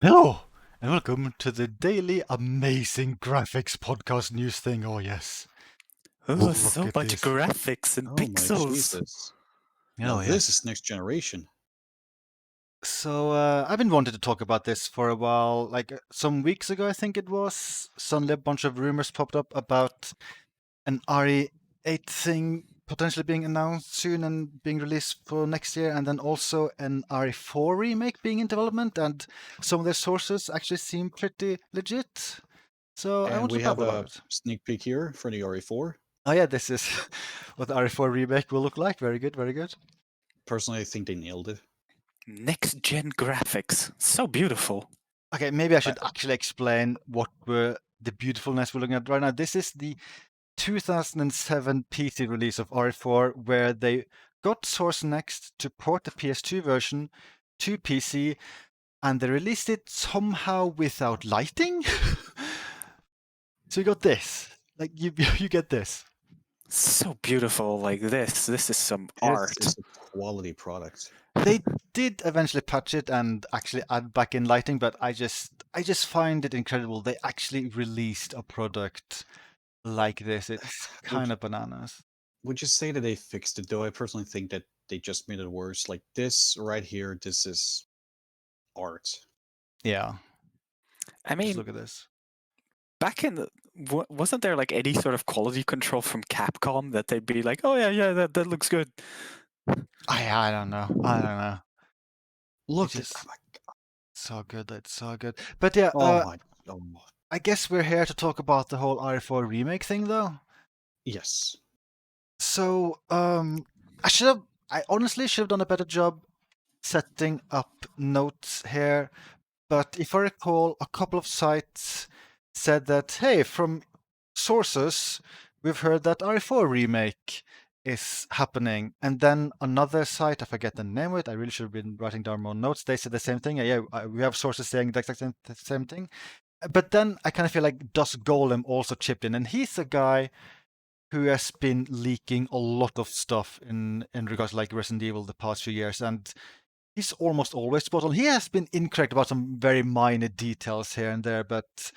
Hello, and welcome to the daily amazing graphics podcast news thing. Oh, yes. Oh, Look so at much this. graphics and Oh my pixels. Jesus. Now Oh, this yes. is next generation. So, I've been wanting to talk about this for a while. Like some weeks ago, I think it was, suddenly a bunch of rumors popped up about an RE8 thing potentially being announced soon and being released for next year, and then also an RE4 remake being in development, and some of their sources actually seem pretty legit. So I And want to we have babble about a it. sneak peek here for the RE4. Oh yeah, this is what the RE4 remake will look like. Very good, very good. Personally, I think they nailed it. Next gen graphics. So beautiful. Okay, maybe I I, should actually explain what the beautifulness we're looking at right now. This is the 2007 PC release of RE4, where they got Source Next to port the PS2 version to PC, and they released it somehow without lighting. So you got this. Like you get this. So beautiful like this. This is some art. this is a quality product. They did eventually patch it and actually add back in lighting, but I just find it incredible. They actually released a product like this. It's kind of bananas. Would you say that they fixed it though? I personally think that they just made it worse. Like this right here, this is art. Yeah, I just mean, look at this. back in the wasn't there like any sort of quality control from Capcom that they'd be like, oh yeah, that looks good. I don't know. I don't know. Look It's at just so good. It's so good. But yeah, oh my oh I guess we're here to talk about the whole RE4 remake thing, though. yes. So, I honestly should have done a better job setting up notes here. But if I recall, a couple of sites said that, hey, from sources, we've heard that RE4 remake is happening. And then another site, I forget the name of it, I really should have been writing down more notes. They said the same thing. Yeah, we have sources saying the exact same thing. But then I kind of feel like Dusk Golem also chipped in, and he's a guy who has been leaking a lot of stuff in regards to like Resident Evil the past few years, and he's almost always spot on. He has been incorrect about some very minor details here and there, but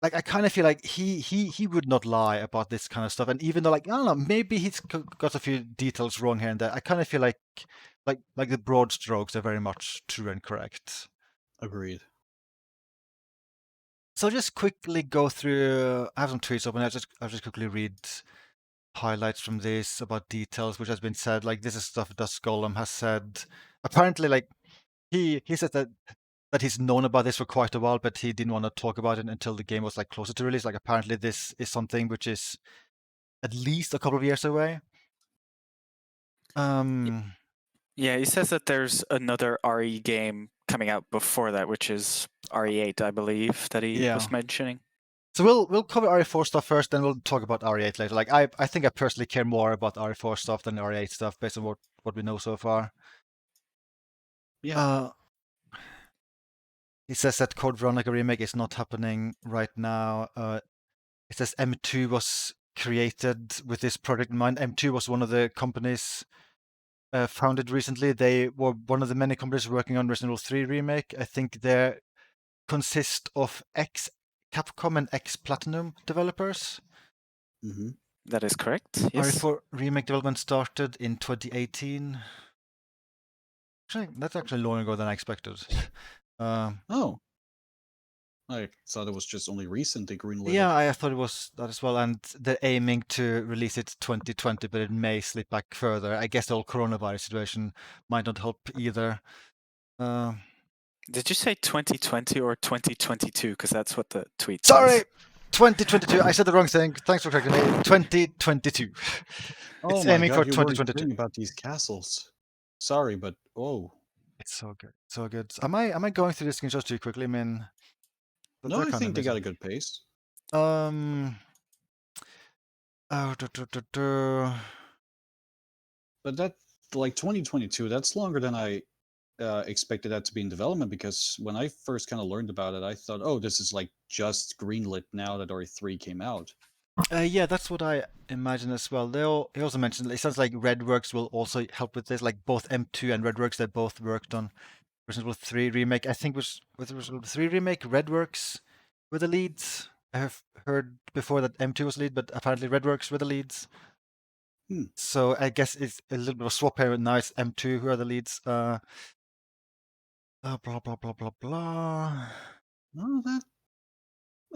like I kind of feel like he would not lie about this kind of stuff. And even though like I don't know, maybe he's got a few details wrong here and there, I kind of feel like the broad strokes are very much true and correct. Agreed. So I'll just quickly go through. I have some tweets open. I'll just quickly read highlights from this about details which has been said. Like this is stuff Dusk Golem has said. Apparently, like he said that he's known about this for quite a while, but he didn't want to talk about it until the game was like closer to release. Like apparently this is something which is at least a couple of years away. Yeah, he says that there's another RE game coming out before that, which is RE8, I believe, that he was mentioning. So we'll cover RE4 stuff first, then we'll talk about RE8 later. Like I think I personally care more about RE4 stuff than RE8 stuff based on what we know so far. Yeah. It says that Code Veronica remake is not happening right now. It says M2 was created with this project in mind. M2 was one of the companies founded recently. They were one of the many companies working on Resident Evil 3 remake. I think they consist of ex-Capcom and ex-Platinum developers. Mm-hmm. That is correct. Yes. RE4 remake development started in 2018. That's actually longer ago than I expected. Oh. I thought it was just only recent they greenlit. Yeah, I thought it was that as well, and they're aiming to release it 2020, but it may slip back further. I guess the whole coronavirus situation might not help either. Did you say 2020 or 2022? Because that's what the tweet Sorry, says. 2022. I said the wrong thing. Thanks for correcting me. 2022. Oh It's my aiming god, for you weren't 2022. kidding about these castles. Sorry, but oh. It's so good, so good. Am I going through the screenshots too quickly? I mean, No, I think they got a good pace. Oh, But that, like 2022, that's longer than I expected that to be in development, because when I first kind of learned about it, I thought, oh, this is like just greenlit now that RE3 came out. yeah, that's what I imagine as well. He also mentioned it sounds like Redworks will also help with this. Like both M2 and Redworks, they both worked on Resident Evil 3 remake. I think was with Resident Evil 3 remake, Redworks were the leads. I have heard before that M2 was lead, but apparently Redworks were the leads. So I guess it's a little bit of a swap here. Now it's M2 who are the leads. Blah blah blah blah blah. No, that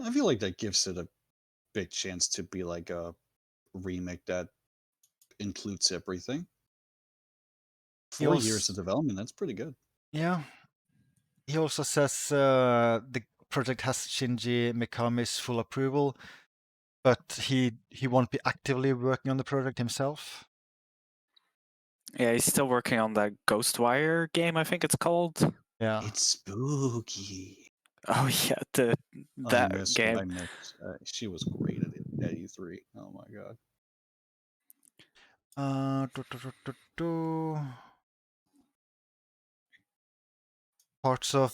I feel like that gives it a big chance to be like a remake that includes everything. 4 years of development, that's pretty good. Yeah. He also says the project has Shinji Mikami's full approval, but he won't be actively working on the project himself. Yeah, he's still working on that Ghostwire game, I think it's called. Yeah. It's spooky. Oh yeah, that game. I miss. She was great at E3. Oh my god. Parts of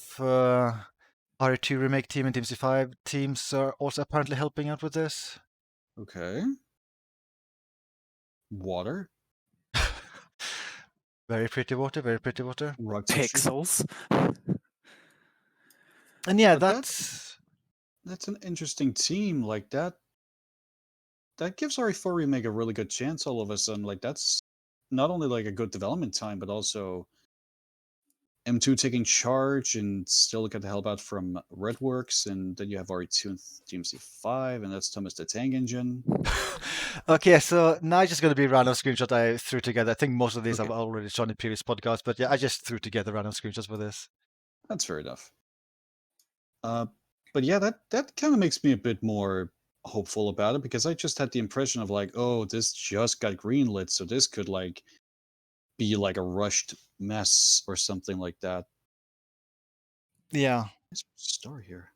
RE2 remake team and Team C5 teams are also apparently helping out with this. Okay. Water. Very pretty water. Very pretty water. Rock Pixels. And yeah, But that's an interesting team. Like that gives RE4 remake a really good chance all of a sudden. Like that's not only like a good development time, but also M2 taking charge and still get the help out from Redworks, and then you have RE2 and Team C5, and that's Thomas the Tank Engine. Okay, so now it's just going to be a random screenshot I threw together. I think most of these I've already shown in previous podcasts, but yeah, I just threw together random screenshots for this. That's fair enough. But yeah, that kind of makes me a bit more hopeful about it, because I just had the impression of like, oh, this just got greenlit, so this could like be like a rushed mess or something like that. Yeah. There's a story here.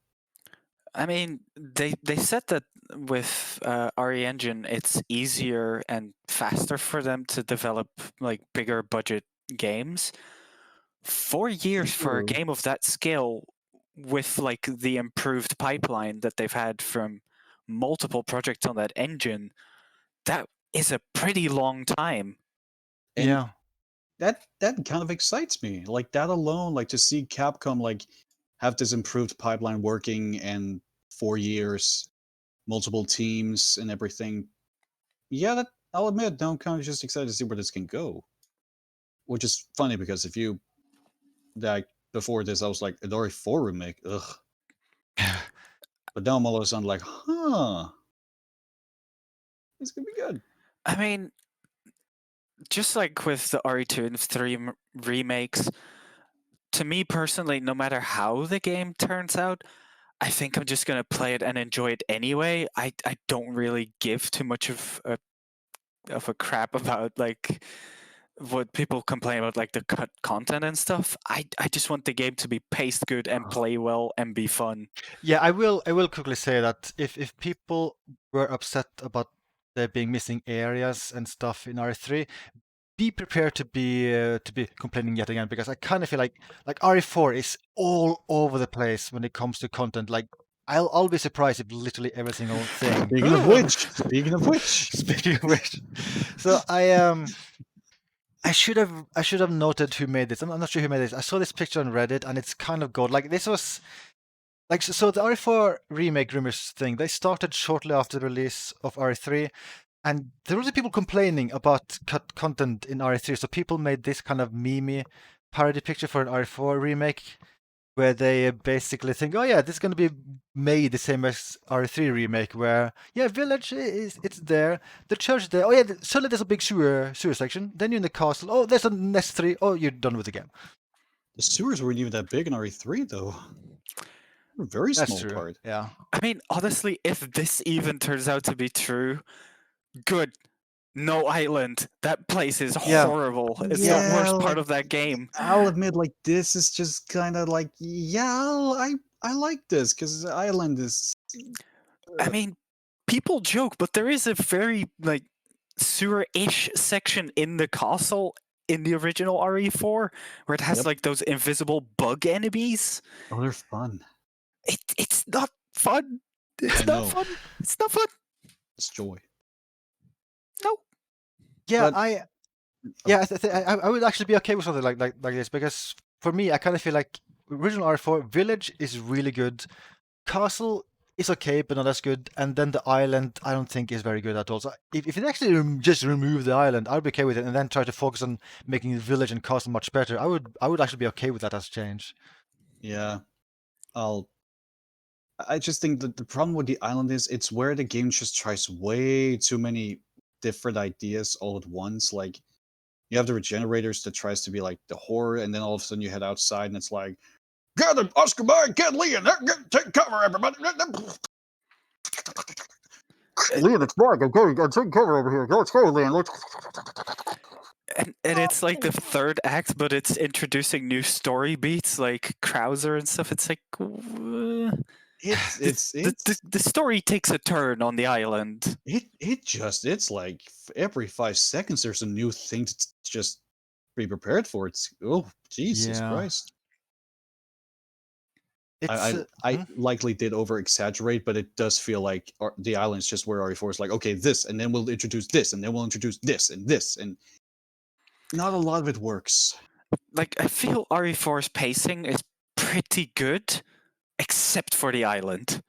I mean, they said that with RE Engine, it's easier and faster for them to develop like bigger budget games. 4 years for a game of that scale, with like the improved pipeline that they've had from multiple projects on that engine, that is a pretty long time. And yeah. That kind of excites me. Like that alone, like to see Capcom like have this improved pipeline working, and 4 years, multiple teams and everything. Yeah, that I'll admit, now I'm kind of just excited to see where this can go. Which is funny, because if you like before this, I was like, an RE4 remake, ugh. But now I'm all of a sudden like, huh, this could be good. I mean, just like with the RE2 and 3 remakes, to me personally, no matter how the game turns out, I think I'm just gonna play it and enjoy it anyway. I don't really give too much of a crap about like what people complain about, like the cut content and stuff. I just want the game to be paced good and play well and be fun. Yeah, I will quickly say that if people were upset about there being missing areas and stuff in RE3, be prepared to be complaining yet again, because I kind of feel like RE4 is all over the place when it comes to content. Like I'll be surprised if literally every single thing. Speaking of which. So I should have noted who made this. I'm not sure who made this. I saw this picture on Reddit and it's kind of gold. Like this was like so the RE4 remake Rumours thing, they started shortly after the release of RE3. And there were people complaining about cut content in RE3, so people made this kind of meme parody picture for an RE4 remake, where they basically think, oh yeah, this is going to be made the same as RE3 remake, where yeah, village it's there, the church is there, oh yeah, suddenly there's a big sewer section, then you're in the castle, oh there's a nest 3, oh you're done with the game. The sewers weren't even that big in RE3 though. A very small part. Yeah. I mean, honestly, if this even turns out to be true, good. No island. That place is horrible. It's the worst part of that game. I'll admit, like this is just kind of like, yeah, I like this because the island is. I mean, people joke, but there is a very like sewer-ish section in the castle in the original RE4 where it has like those invisible bug enemies. Oh, they're fun. It's not fun. It's not fun. It's not fun. It's joy. No. Yeah, I would actually be okay with something like this, because for me, I kind of feel like original RE4 Village is really good. Castle is okay, but not as good. And then the island, I don't think is very good at all. So if it actually just remove the island, I'd be okay with it, and then try to focus on making the village and castle much better. I would actually be okay with that as change. Yeah, I just think that the problem with the island is it's where the game just tries way too many different ideas all at once. Like you have the regenerators that tries to be like the horror, and then all of a sudden you head outside and it's like, get him, Oscar Mayer, get Leon, take cover, everybody. Leon, it's Mark. I'm taking cover over here. Let's go, Leon. And it's like the third act, but it's introducing new story beats like Krauser and stuff. It's like the story takes a turn on the island. It's like every 5 seconds there's a new thing to just be prepared for. It's Jesus Christ. I likely did over exaggerate, but it does feel like the island's just where RE4 is like, okay, this, and then we'll introduce this, and then we'll introduce this, and not a lot of it works. Like, I feel RE4's pacing is pretty good, except for the island.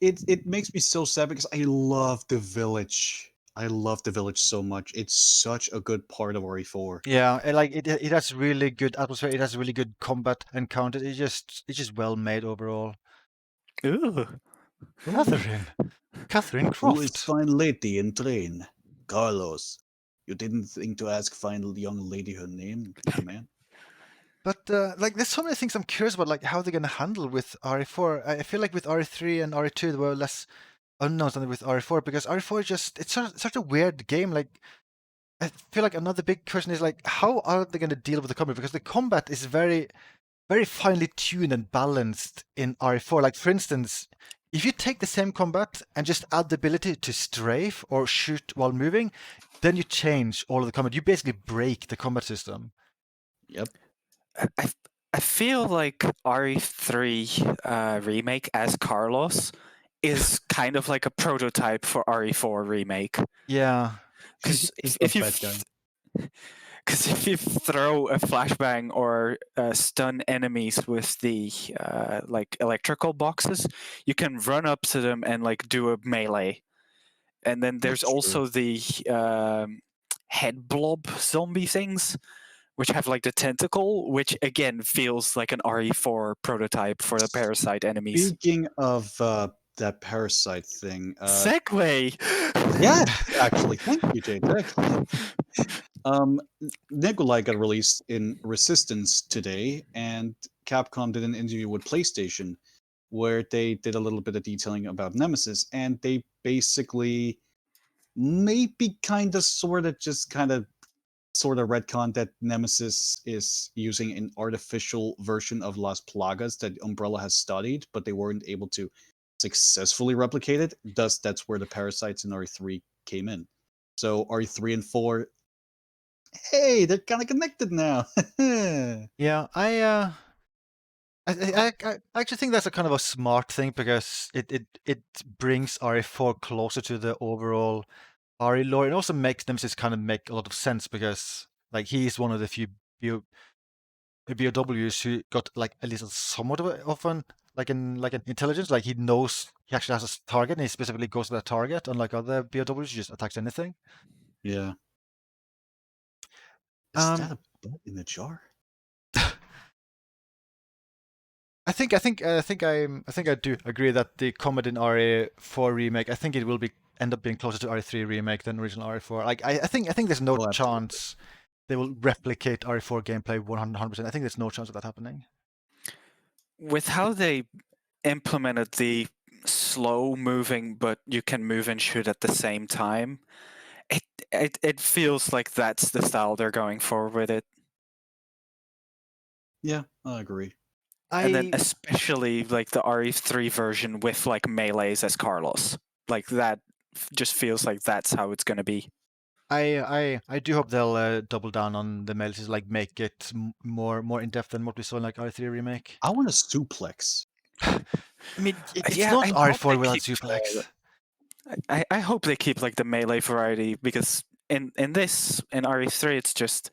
It makes me so sad because I love the village. I love the village so much. It's such a good part of RE4. Yeah, and like it has really good atmosphere. It has really good combat encounters. It's just well made overall. Ooh. Catherine Who is Croft. fine lady in train? Carlos. You didn't think to ask fine young lady her name, man? But like, there's so many things I'm curious about, like how they're gonna handle with RE4. I feel like with RE3 and RE2 there were less unknowns than with RE4, because RE4 is just it's such a weird game. Like, I feel like another big question is like, how are they gonna deal with the combat? Because the combat is very, very finely tuned and balanced in RE4. Like, for instance, if you take the same combat and just add the ability to strafe or shoot while moving, then you change all of the combat. You basically break the combat system. Yep. I feel like RE3 remake as Carlos is kind of like a prototype for RE4 remake. Yeah, because if you throw a flashbang or stun enemies with the like electrical boxes, you can run up to them and like do a melee. And then there's also the head blob zombie things, which have like the tentacle, which again feels like an RE4 prototype for the parasite enemies. Speaking of that parasite thing, segue. Yeah, actually, thank you, Jtegh. Nikolai got released in Resistance today, and Capcom did an interview with PlayStation where they did a little bit of detailing about Nemesis, and they basically maybe kind of sort of retcon that Nemesis is using an artificial version of Las Plagas that Umbrella has studied, but they weren't able to successfully replicate it. Thus, that's where the parasites in RE3 came in. So RE3 and 4, hey, they're kind of connected now. yeah. I actually think that's a kind of a smart thing, because it brings RE4 closer to the overall RE lore. It also makes Nemesis kind of make a lot of sense, because like he's one of the few BOWs who got like at least somewhat of an intelligence. Like, he knows he actually has a target, and he specifically goes to that target, unlike other BOWs who just attacks anything. Yeah. Is that a butt in the jar? I think I do agree that the combat in RE4 remake, I think it will end up being closer to RE3 remake than original RE4. Like, I think there's no chance they will replicate RE4 gameplay 100%. I think there's no chance of that happening. With how they implemented the slow moving, but you can move and shoot at the same time, it feels like that's the style they're going for with it. Yeah, I agree. And then especially like the RE3 version with like melees as Carlos, like that just feels like that's how it's going to be. I do hope they'll double down on the melees, like make it more in depth than what we saw in like RE3 remake. I want a suplex. I mean, it's not RE4 without suplex. I hope they keep like the melee variety, because in RE3 it's just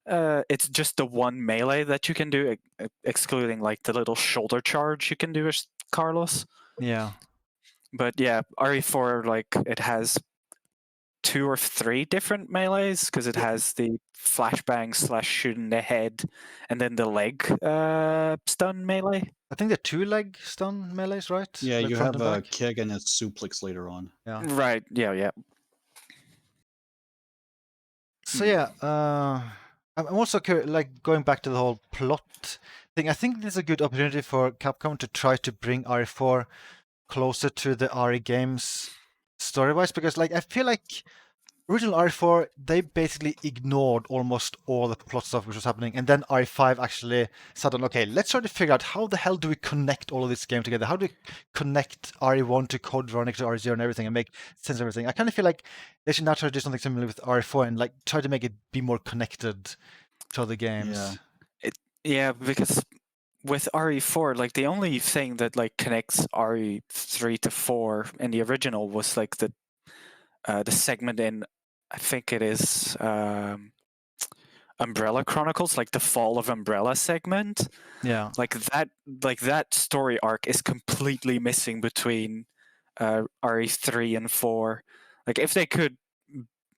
It's just the one melee that you can do, excluding like the little shoulder charge you can do as Carlos. Yeah. But yeah, RE4 like it has 2 or 3 different melees because it has the flashbang / shoot in the head, and then the leg stun melee. I think the 2-leg stun melees, right? Yeah, Like you front have and a back. kick and a suplex later on. Yeah. Right. Yeah. So yeah, I'm also like going back to the whole plot thing. I think this is a good opportunity for Capcom to try to bring RE4 closer to the RE games story-wise, because like I feel like original RE4 they basically ignored almost all the plot stuff which was happening, and then RE5 actually sat on, okay, let's try to figure out how the hell do we connect all of this game together? How do we connect RE1 to Code Veronica to RE0 and everything and make sense of everything? I kind of feel like they should now try to do something similar with RE4 and like try to make it be more connected to other games. Yeah, because with RE4, like the only thing that like connects RE3 to 4 in the original was like the segment in, I think it is Umbrella Chronicles, like the Fall of Umbrella segment. Yeah. Like that story arc is completely missing between RE3 and 4. Like if they could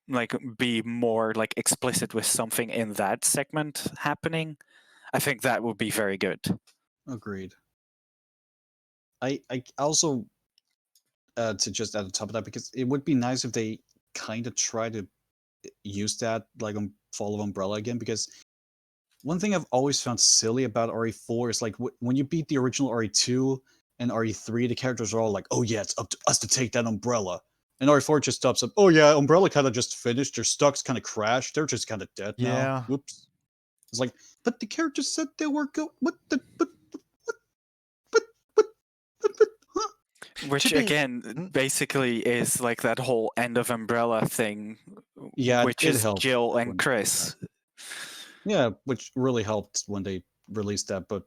like be more like explicit with something in that segment happening, I think that would be very good. Agreed. I also to just add on top of that, because it would be nice if they kind of try to use that like on Fall of Umbrella again, because one thing I've always found silly about RE4 is like when you beat the original RE2 and RE3, the characters are all like, "Oh yeah, it's up to us to take that Umbrella," and RE4 just stops up. "Oh yeah, Umbrella kind of just finished. Their stocks kind of crashed. They're just kind of dead now. Yeah. Whoops." It's like, but the characters said they were good. What the what, huh? Which again basically is like that whole end of Umbrella thing, Yeah, which it is helped Jill when and they did Chris. that. Yeah, which really helped when they released that. But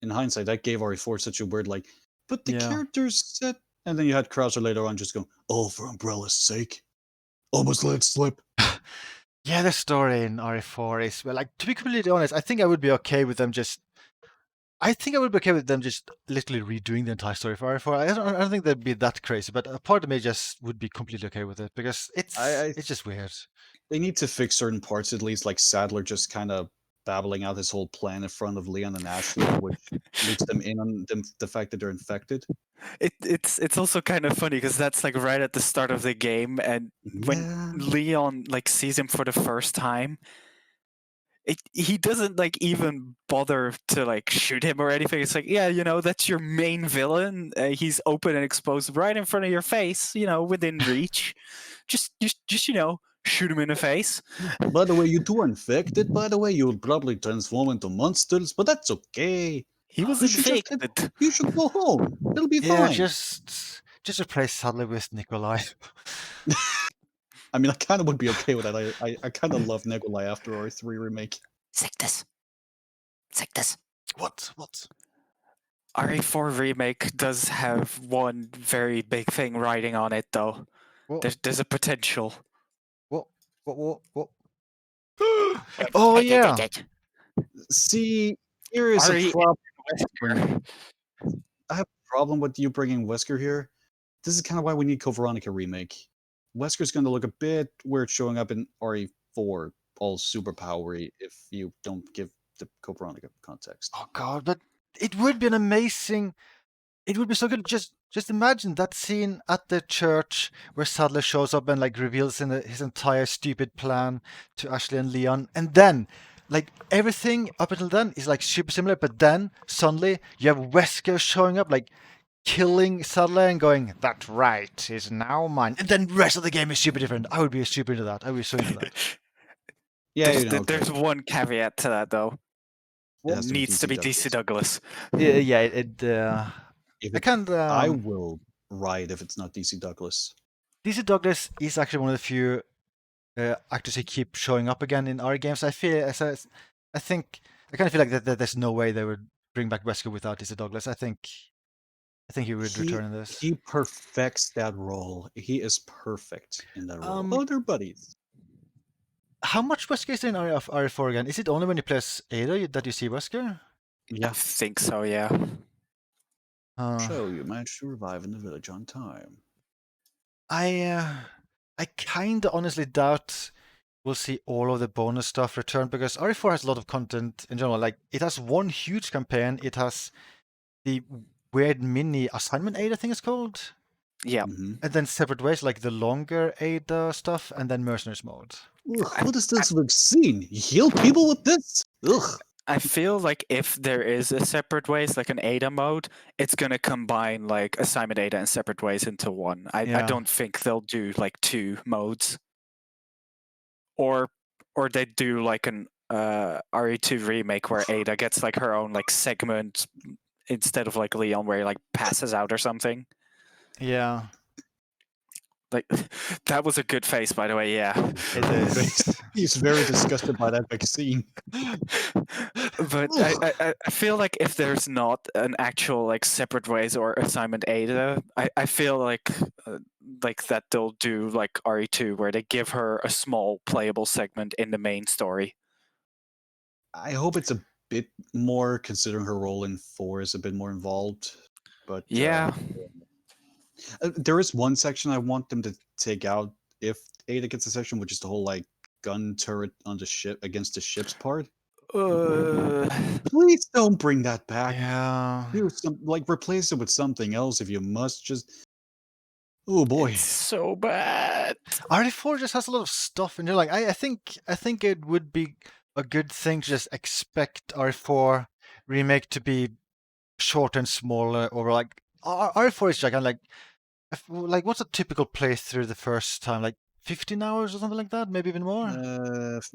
in hindsight, that gave RE4 such a weird like. But the Yeah. characters said, and then you had Krauser later on just going, "Oh, for Umbrella's sake, almost let it slip." Yeah, the story in RE4 is, well, like, to be completely honest, I think I would be okay with them just literally redoing the entire story for RE4. I don't think they'd be that crazy, but a part of me just would be completely okay with it because I it's just weird. They need to fix certain parts at least, like Sadler just kind of babbling out his whole plan in front of Leon and Ashley, which loops them in on the fact that they're infected. It's also kind of funny because that's like right at the start of the game, and when Yeah. Leon like sees him for the first time, he doesn't like even bother to like shoot him or anything. It's like, yeah, that's your main villain. He's open and exposed right in front of your face, within reach. Just shoot him in the face. By the way, you two are infected. By the way, you'll probably transform into monsters, but that's okay. He was You should infected. you should go home. It'll be Yeah, fine. just replace Sadler with Nikolai. I mean, I kind of would be okay with that. I kind of love Nikolai after RE3 remake. Sickness. What? RE4 remake does have one very big thing riding on it, though. What? There's a potential. What? Oh yeah. See, here is a RE8 problem. I have a problem with you bringing Wesker here. This is kind of why we need Code Veronica remake. Wesker's going to look a bit weird showing up in RE4, all superpowery, if you don't give the Code Veronica context. Oh god, but it would be an amazing. It would be so good. Just imagine that scene at the church where Sadler shows up and like reveals his entire stupid plan to Ashley and Leon, and then like everything up until then is like super similar, but then suddenly you have Wesker showing up like killing Sadler and going, "That right is now mine," and then the rest of the game is super different. I would be super into that. I would be so into that. Yeah, there's one caveat to that, though. It has Needs to be DC Douglas. Yeah. I can't. I will ride if it's not DC Douglas. DC Douglas is actually one of the few actors who keep showing up again in our games. I kind of feel like that there's no way they would bring back Wesker without DC Douglas. I think he would return in this. He perfects that role. He is perfect in that role. Oh, they're buddies. how much Wesker is there in RE4 again? Is it only when you play as Ada that you see Wesker? I think so, yeah. So you managed to revive in the village on time. I kind of honestly doubt we'll see all of the bonus stuff return because RE4 has a lot of content in general. Like, it has one huge campaign. It has the weird mini assignment aid, I think it's called. Yeah. Mhm. And then separate ways, like the longer Ada stuff, and then mercenaries mode. Ugh, what is this vaccine? You heal people with this? Ugh. I feel like if there is a separate ways, like an Ada mode, it's gonna combine like assignment Ada and separate ways into one. I Yeah. don't think they'll do like two modes. Or they do like an RE2 remake where Ada gets like her own like segment instead of like Leon where he like passes out or something. Yeah, Like that was a good face, by the way. Yeah, it is. He's very disgusted by that vaccine. but I feel like if there's not an actual like separate ways or assignment Ada, I feel like that they'll do like RE2 where they give her a small playable segment in the main story. I hope it's a bit more, considering her role in 4 is a bit more involved. But Yeah. there is one section I want them to take out if Ada gets a section, which is the whole like gun turret on the ship against the ship's part. Please don't bring that back. Yeah. Do some replace it with something else if you must. Just oh boy, It's so bad. RE4 just has a lot of stuff, and you're like, I think it would be a good thing to just expect RE4 remake to be short and smaller, or like RE4 is gigantic. Like what's a typical playthrough the first time? Like 15 hours or something like that, maybe even more.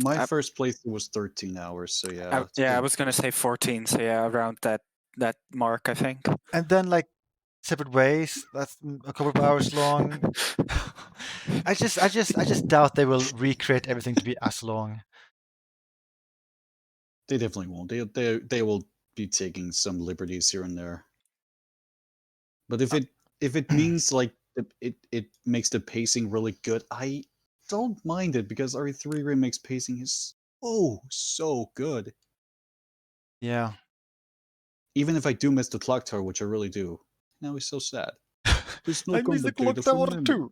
my first playthrough was 13 hours, so yeah. I was gonna say 14, so yeah, around that mark, I think. And then like separate ways, that's a couple of hours long. I just doubt they will recreate everything to be as long. They definitely won't. They will be taking some liberties here and there. But if it means like it makes the pacing really good, I don't mind it because RE3 Remake's pacing is so good. Yeah. Even if I do miss the clock tower, which I really do. Now he's so sad. There's no I miss the combat clock data from tower Nemesis. too.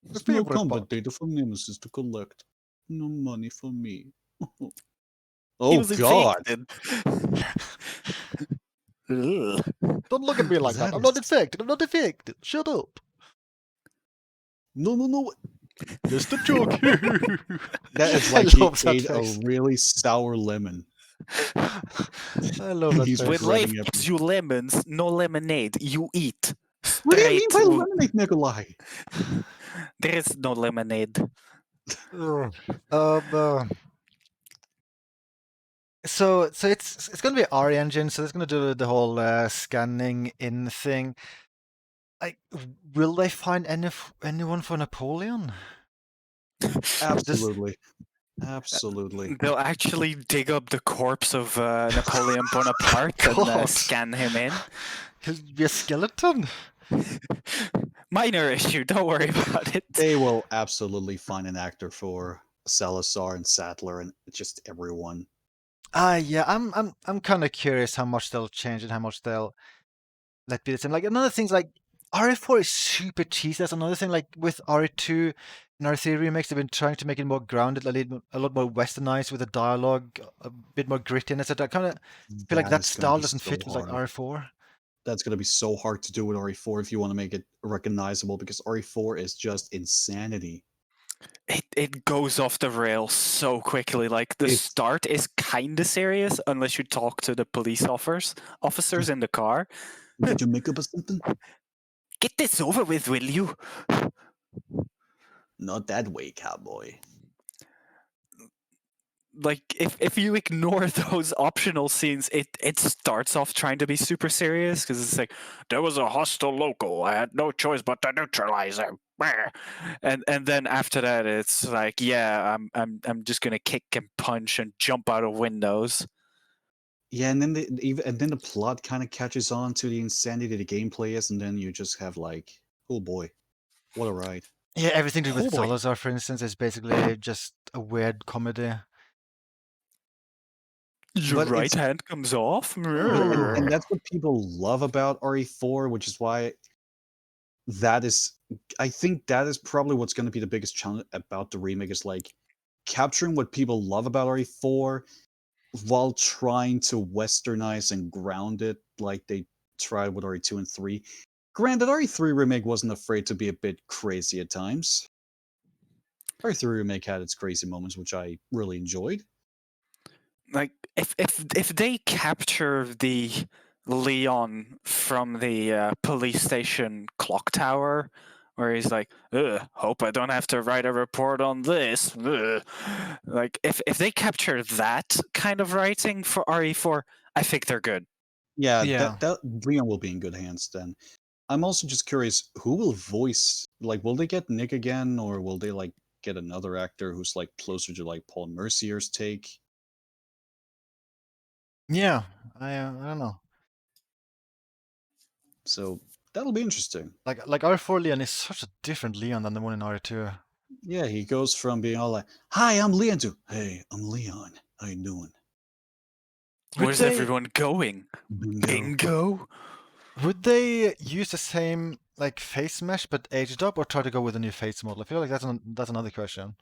There's no combat data from Nemesis to collect. No money for me. Oh God! Don't look at me like that. I'm not infected. I'm not infected. Shut up. No. Just a joke. That is I like he love that ate a face. really sour lemon. I love that He's face. When life regretting gives you lemons, no lemonade, you eat. What do you mean by Straight- lemonade, Nikolai? There is no lemonade. So it's gonna be RE engine, so it's gonna do the whole scanning in thing. Like, will they find anyone for Napoleon? Absolutely. Absolutely. They'll actually dig up the corpse of Napoleon Bonaparte and God. scan him in. He'll be a skeleton. Minor issue, don't worry about it. They will absolutely find an actor for Salazar and Sattler and just everyone. Yeah, I'm kind of curious how much they'll change and how much they'll let be the same. Like another thing's like RE4 is super cheesy. That's another thing. Like with RE2 and RE3 remakes, they've been trying to make it more grounded, a lot more westernized with the dialogue, a bit more gritty and etc. I kind of feel like that is gonna style be doesn't so fit with like hard. RE4. That's going to be so hard to do with RE4 if you want to make it recognizable because RE4 is just insanity. It goes off the rails so quickly. Like the It's- start is kind of serious unless you talk to the police officers in the car. Did you make up or something? Get this over with, will you? Not that way, cowboy. Like if you ignore those optional scenes, it starts off trying to be super serious because it's like there was a hostile local. I had no choice but to neutralize him. And then after that, it's like, yeah, I'm just gonna kick and punch and jump out of windows. Yeah, and then the plot kind of catches on to the insanity the gameplay is, and then you just have like, oh boy, what a ride. Yeah, everything to do with Oh boy. Salazar, for instance, is basically just a weird comedy. Your But right it's hand comes off. and that's what people love about RE4, which is why that is I think that is probably what's going to be the biggest challenge about the remake is like capturing what people love about RE4 while trying to westernize and ground it like they tried with RE2 and 3. Granted, RE3 remake wasn't afraid to be a bit crazy at times. RE3 remake had its crazy moments, which I really enjoyed. Like if they capture the Leon from the police station clock tower, where he's like, "Ugh, hope I don't have to write a report on this." Ugh. Like if they capture that kind of writing for RE4, I think they're good. Yeah, Yeah. that Leon will be in good hands then. I'm also just curious, who will voice like will they get Nick again or will they like get another actor who's like closer to like Paul Mercier's take? Yeah, I don't know. So that'll be interesting. Like R4 Leon is such a different Leon than the one in R2. Yeah, he goes from being all like, "Hi, I'm Leon," to "Hey, I'm Leon. How you doing?" Where's everyone going? Bingo. Would they use the same like face mesh but aged up, or try to go with a new face model? I feel like that's another question.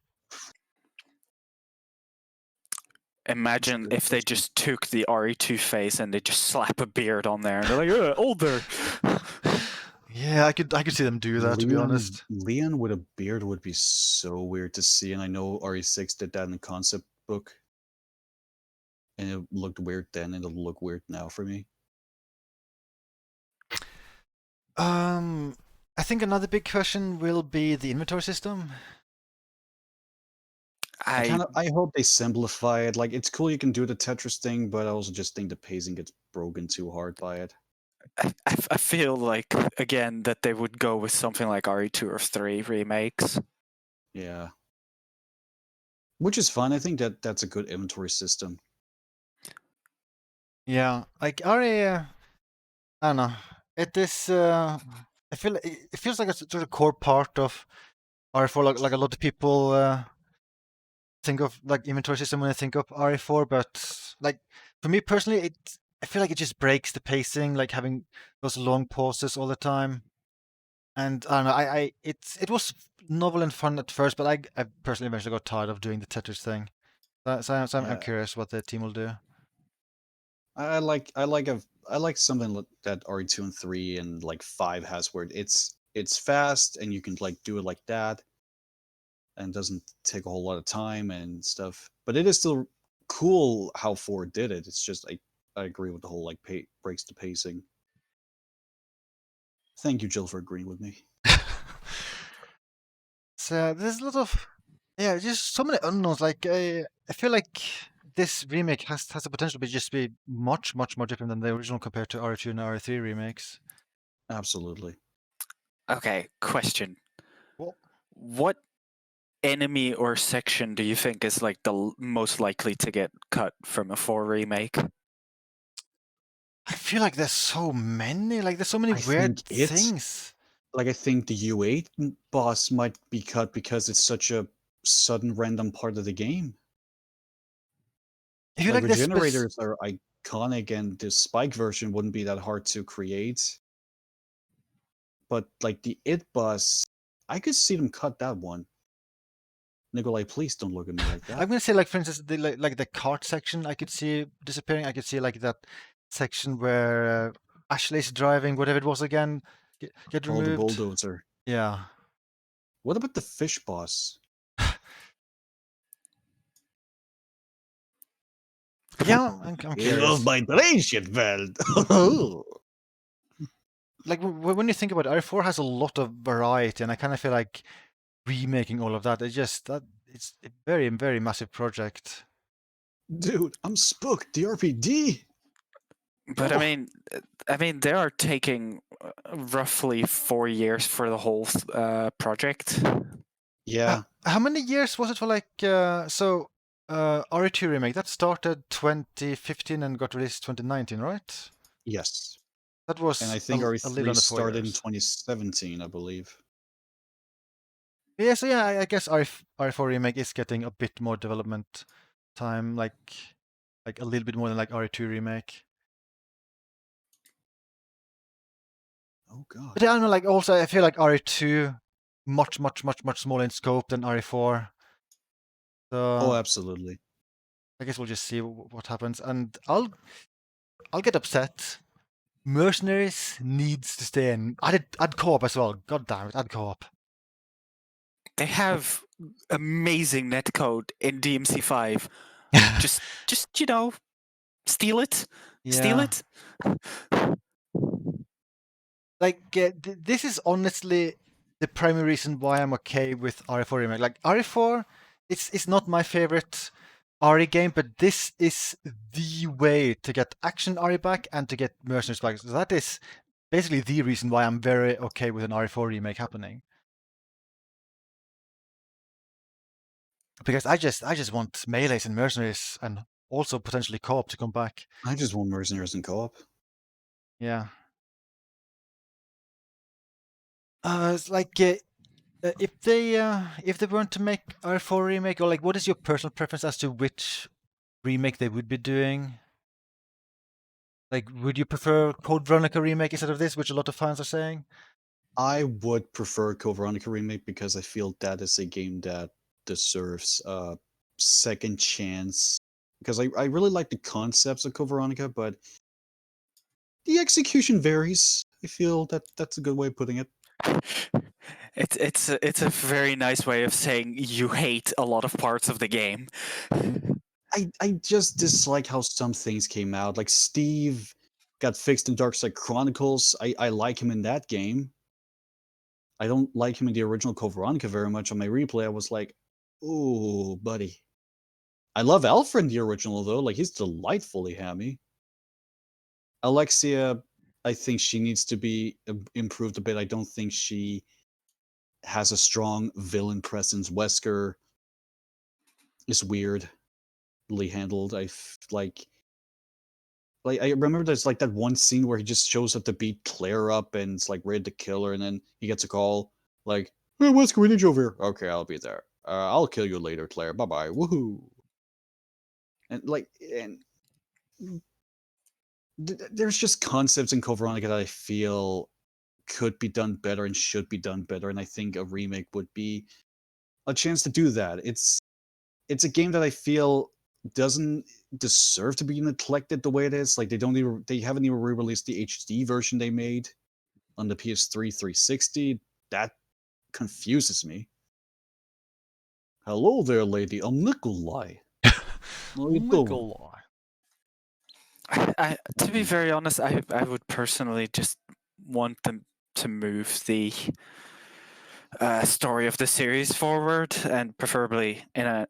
Imagine good if they question. just took the RE2 face and they just slap a beard on there and they're like, older. Yeah, I could see them do that, to be honest. Leon with a beard would be so weird to see, and I know RE6 did that in the concept book, and it looked weird then, and it'll look weird now for me. I think another big question will be the inventory system. I hope they simplify it. Like, it's cool you can do the Tetris thing, but I also just think the pacing gets broken too hard by it. I feel like again that they would go with something like RE2 or 3 remakes. Yeah. Which is fun. I think that's a good inventory system. Yeah, like I don't know. It is. I feel it feels like it's sort of core part of RE4. Like a lot of people think of like inventory system when I think of RE4, but like for me personally, I feel like it just breaks the pacing, like having those long pauses all the time. And I don't know. It was novel and fun at first, but I personally eventually got tired of doing the Tetris thing. So I'm Yeah. curious what the team will do. I like something that RE2 and 3 and like 5 has where it's fast and you can like do it like that and doesn't take a whole lot of time and stuff. But it is still cool how 4 did it. It's just I agree with the whole like breaks the pacing. Thank you, Jill, for agreeing with me. So there's a lot of just so many unknowns. Like I feel like this remake has the potential to just be much more different than the original compared to R2 and R3 remakes. Absolutely. Okay, question. Well, What enemy or section do you think is like the most likely to get cut from a 4 remake? I feel like there's so many. Like there's so many I weird think it's things. like I think the U8 boss might be cut because it's such a sudden random part of the game. I feel Like like this regenerators are iconic and the spike version wouldn't be that hard to create. But like the it boss, I could see them cut that one. Nikolai, please don't look at me like that. I'm gonna say, like for instance, like the cart section, I could see disappearing. I could see like that section where Ashley's driving, whatever it was again, get Oh, the removed. bulldozer. Yeah. What about the fish boss? Yeah, I'm curious. vibration, Like when you think about it, R4 has a lot of variety, and I kind of feel like remaking all of that. It's a very massive project. Dude, I'm spooked. The RPD. But Oh. I mean, they are taking roughly 4 years for the whole project. Yeah. How many years was it for like RE2 remake that started 2015 and got released 2019, right? Yes. That was And I think a little RE3 under 4 started in years. 2017, I believe. Yeah, so yeah, I guess RE4 remake is getting a bit more development time, like a little bit more than like RE2 remake. Oh god. But yeah, I don't know, like also I feel like RE2 much smaller in scope than RE4. Oh, So absolutely. I guess we'll just see what happens, and I'll get upset. Mercenaries needs to stay in. I'd co-op as well. God damn it, I'd co-op. They have amazing netcode in DMC5. Just steal it. Steal Yeah. it. Like this is honestly the primary reason why I'm okay with RE4 remake. Like RE4, it's not my favorite RE game, but this is the way to get action RE back and to get mercenaries back. So that is basically the reason why I'm very okay with an RE4 remake happening. Because I just want melees and mercenaries and also potentially co-op to come back. I just want Mercenaries in co-op. Yeah. It's like if they weren't to make R4 remake, or like, what is your personal preference as to which remake they would be doing? Like, would you prefer Code Veronica remake instead of this, which a lot of fans are saying? I would prefer Code Veronica remake because I feel that is a game that deserves a second chance. Because I really like the concepts of Code Veronica, but the execution varies. I feel that that's a good way of putting it. It's a very nice way of saying you hate a lot of parts of the game. I just dislike how some things came out. Like Steve got fixed in Darkside Chronicles. I like him in that game. I don't like him in the original Code Veronica very much. On my replay, I was like, "Ooh, buddy." I love Alfred in the original though. Like he's delightfully hammy. Alexia, I think she needs to be improved a bit. I don't think she has a strong villain presence. Wesker is weirdly handled. Like I remember there's like that one scene where he just shows up to beat Claire up and it's like ready to kill her, and then he gets a call like, "Hey, Wesker, we need you over here." Okay, I'll be there. I'll kill you later, Claire. Bye bye. Woohoo! And there's just concepts in Code Veronica that I feel could be done better and should be done better, and I think a remake would be a chance to do that. It's a game that I feel doesn't deserve to be neglected the way it is. Like they haven't even re-released the HD version they made on the PS3 360. That confuses me. Hello there, lady. I'm Nikolai. How you doing? To be very honest, I would personally just want them to move the story of the series forward, and preferably in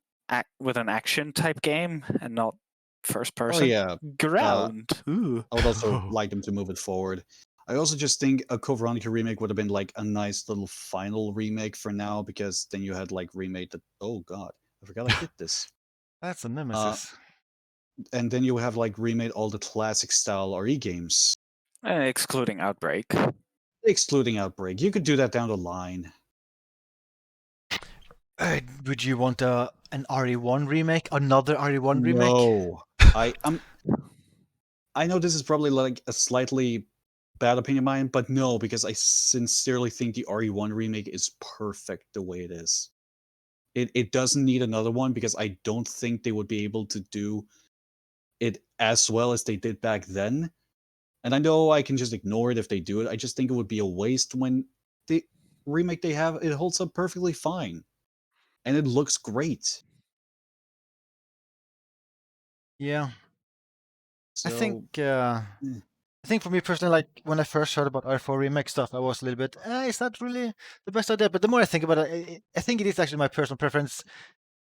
with an action type game and not first Oh person. yeah. Ground. Ooh. I would also like them to move it forward. I also just think a Code Veronica remake would have been like a nice little final remake for now, because then you had like remade the. Oh god, I forgot I did this. That's a nemesis. And then you have like remade all the classic style RE games, Excluding Outbreak. excluding Outbreak. You could do that down the line. Would you want an RE1 remake? Another RE1 remake? No, I know this is probably like a slightly bad opinion of mine, but no, because I sincerely think the RE1 remake is perfect the way it is. It doesn't need another one, because I don't think they would be able to do it as well as they did back then. And I know I can just ignore it if they do it. I just think it would be a waste when the remake they have, it holds up perfectly fine. And it looks great. Yeah. I think So I think for me personally, like when I first heard about R4 remake stuff, I was a little bit, is that really the best idea? But the more I think about it, I think it is actually my personal preference.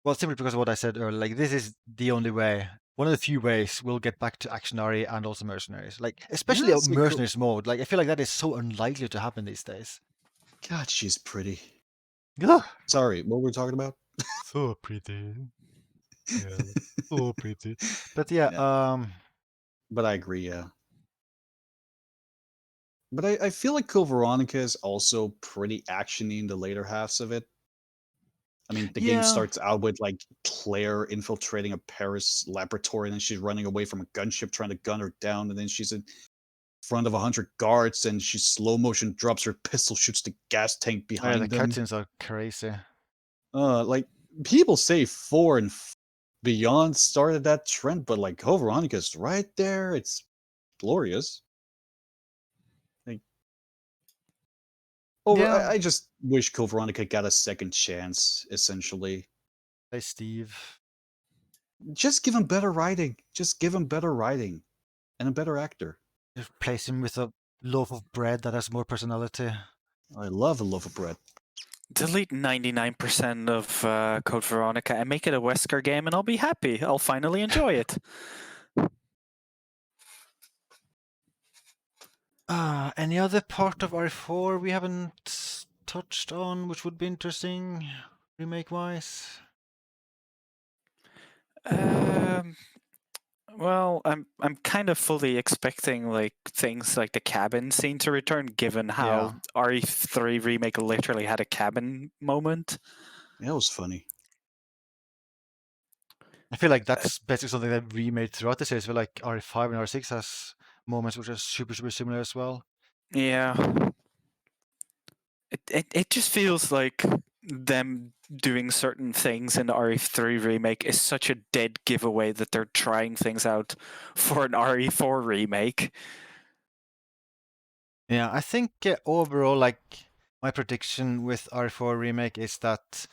Well, simply because of what I said earlier, like this is the only way, one of the few ways we'll get back to Action RE and also Mercenaries. Like especially a that's a cool. Mercenaries mode. Like I feel like that is so unlikely to happen these days. God, she's pretty. Ugh, Sorry, what were we talking about? so pretty. Yeah, so pretty. But yeah, Yeah, but I agree, yeah. But I feel like Code Veronica is also pretty actiony in the later halves of it. I mean, the game Yeah. starts out with like Claire infiltrating a Paris laboratory, and then she's running away from a gunship trying to gun her down, and then she's in front of 100 guards, and she slow motion drops her pistol, shoots the gas tank Oh, yeah, the behind them. cutscenes are crazy. Like people say 4 and Beyond started that trend, but like Code Veronica's right there. It's glorious. Like, Yeah. I just wish Code Veronica got a second chance. Essentially, Hey, Steve. just give him better writing. Just give him better writing and a better actor. Just replace him with a loaf of bread that has more personality. I love a loaf of bread. Delete 99% of Code Veronica and make it a Wesker game, and I'll be happy. I'll finally enjoy it. Any other part of RE4 we haven't touched on, which would be interesting, remake-wise? Well, I'm kind of fully expecting like things like the cabin scene to return, given how RE3 Remake literally had a cabin moment. That was funny. I feel like that's basically something they've remade throughout the series. I feel like RE5 and RE6 has moments which are super similar as well. Yeah. It just feels like them doing certain things in the RE3 remake is such a dead giveaway that they're trying things out for an RE4 remake. Yeah, I think overall, like, my prediction with RE4 remake is that